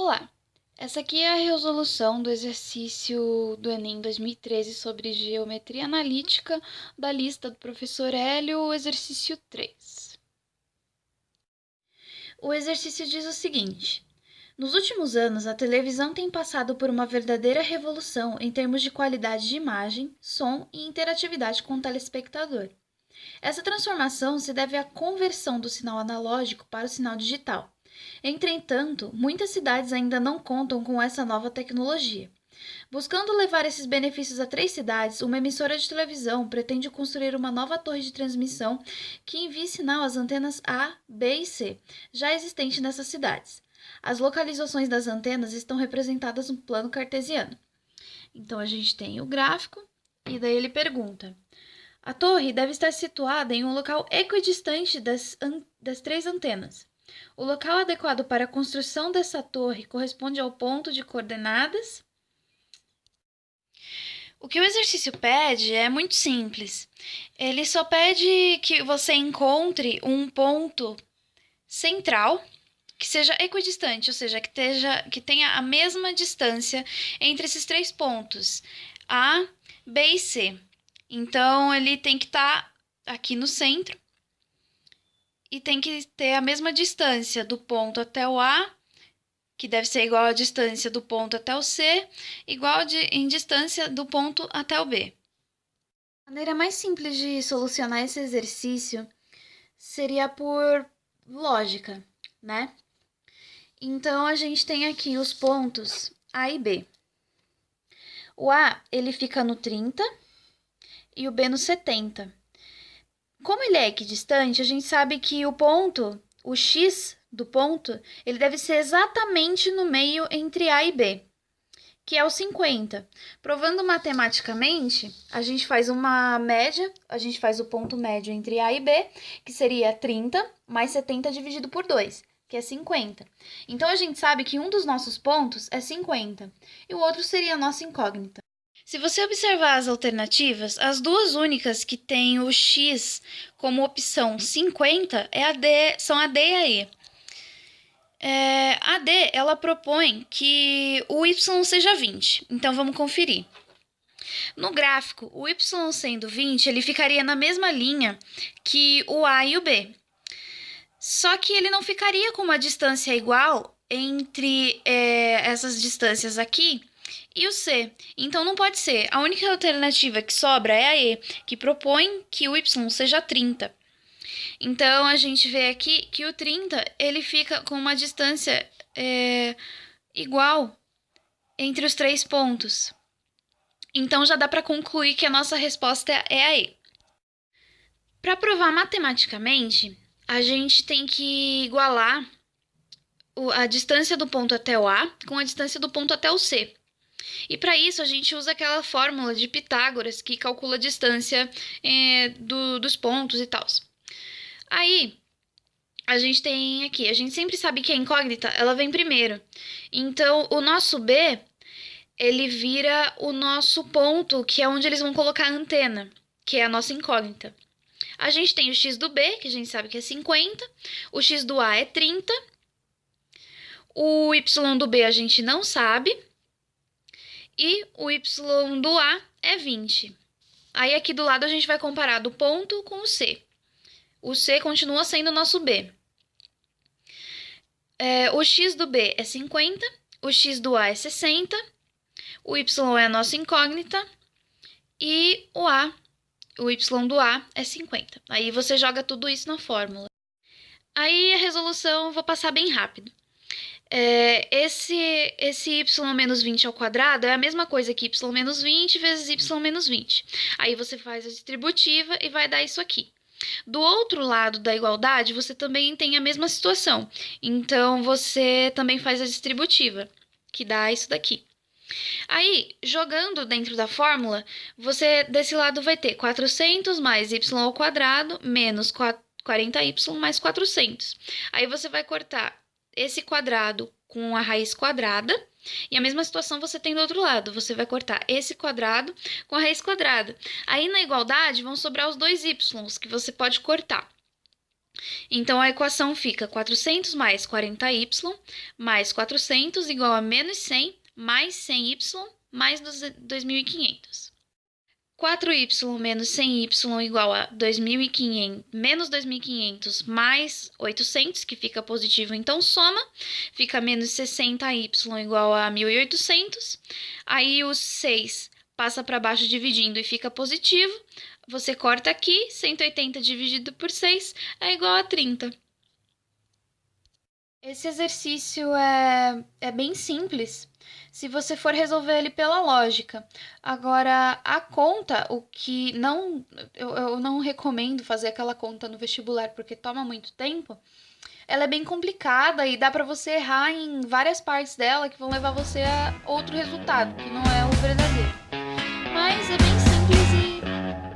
Olá! Essa aqui é a resolução do exercício do Enem 2013 sobre geometria analítica da lista do professor Hélio, o exercício 3. O exercício diz o seguinte: nos últimos anos, a televisão tem passado por uma verdadeira revolução em termos de qualidade de imagem, som e interatividade com o telespectador. Essa transformação se deve à conversão do sinal analógico para o sinal digital. Entretanto, muitas cidades ainda não contam com essa nova tecnologia. Buscando levar esses benefícios a 3 cidades, uma emissora de televisão pretende construir uma nova torre de transmissão que envie sinal às antenas A, B e C, já existentes nessas cidades. As localizações das antenas estão representadas no plano cartesiano. Então, a gente tem o gráfico, e daí ele pergunta: a torre deve estar situada em um local equidistante das 3 antenas. O local adequado para a construção dessa torre corresponde ao ponto de coordenadas. O que o exercício pede é muito simples. Ele só pede que você encontre um ponto central que seja equidistante, ou seja, que tenha a mesma distância entre esses 3 pontos, A, B e C. Então, ele tem que estar aqui no centro e tem que ter a mesma distância do ponto até o A, que deve ser igual à distância do ponto até o C, igual em distância do ponto até o B. A maneira mais simples de solucionar esse exercício seria por lógica, né? Então, a gente tem aqui os pontos A e B. O A, ele fica no 30 e o B no 70. Como ele é equidistante, a gente sabe que o ponto, o x do ponto, ele deve ser exatamente no meio entre A e B, que é o 50. Provando matematicamente, a gente faz uma média, a gente faz o ponto médio entre A e B, que seria 30 mais 70 dividido por 2, que é 50. Então, a gente sabe que um dos nossos pontos é 50 e o outro seria a nossa incógnita. Se você observar as alternativas, as duas únicas que têm o x como opção 50 são a D e a E. A D, ela propõe que o y seja 20, então vamos conferir. No gráfico, o y sendo 20, ele ficaria na mesma linha que o A e o B. Só que ele não ficaria com uma distância igual entre essas distâncias aqui e o C. Então, não pode ser. A única alternativa que sobra é a E, que propõe que o y seja 30. Então, a gente vê aqui que o 30 ele fica com uma distância igual entre os 3 pontos. Então, já dá para concluir que a nossa resposta é a E. Para provar matematicamente, a gente tem que igualar a distância do ponto até o A com a distância do ponto até o C. E para isso, a gente usa aquela fórmula de Pitágoras que calcula a distância dos pontos e tal. Aí, a gente tem aqui, a gente sempre sabe que a incógnita, ela vem primeiro. Então, o nosso B, ele vira o nosso ponto, que é onde eles vão colocar a antena, que é a nossa incógnita. A gente tem o x do B, que a gente sabe que é 50, o x do A é 30, o y do B a gente não sabe, e o y do A é 20. Aí aqui do lado a gente vai comparar do ponto com o C. O C continua sendo o nosso B. O x do B é 50, o x do A é 60, o y é a nossa incógnita e o y do A é 50. Aí você joga tudo isso na fórmula. Aí a resolução eu vou passar bem rápido. Esse y menos 20 ao quadrado é a mesma coisa que y menos 20 vezes y menos 20. Aí você faz a distributiva e vai dar isso aqui. Do outro lado da igualdade, você também tem a mesma situação. Então, você também faz a distributiva, que dá isso daqui. Aí, jogando dentro da fórmula, você desse lado vai ter 400 mais y ao quadrado menos 40y mais 400. Aí você vai cortar esse quadrado com a raiz quadrada, e a mesma situação você tem do outro lado. Você vai cortar esse quadrado com a raiz quadrada. Aí, na igualdade, vão sobrar os dois y que você pode cortar. Então, a equação fica 400 mais 40y mais 400 igual a menos 100 mais 100y mais 2.500. 4y menos 100y igual a 2.500, menos 2.500 mais 800, que fica positivo, então soma. Fica menos 60y igual a 1.800. Aí os 6 passa para baixo dividindo e fica positivo. Você corta aqui, 180 dividido por 6 é igual a 30. Esse exercício é bem simples, se você for resolver ele pela lógica. Agora, a conta, eu não recomendo fazer aquela conta no vestibular, porque toma muito tempo. Ela é bem complicada e dá para você errar em várias partes dela que vão levar você a outro resultado, que não é o verdadeiro. Mas é bem simples e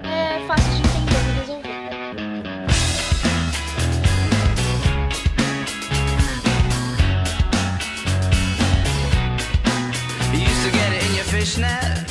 é fácil de entender e resolver. You used to get it in your fishnet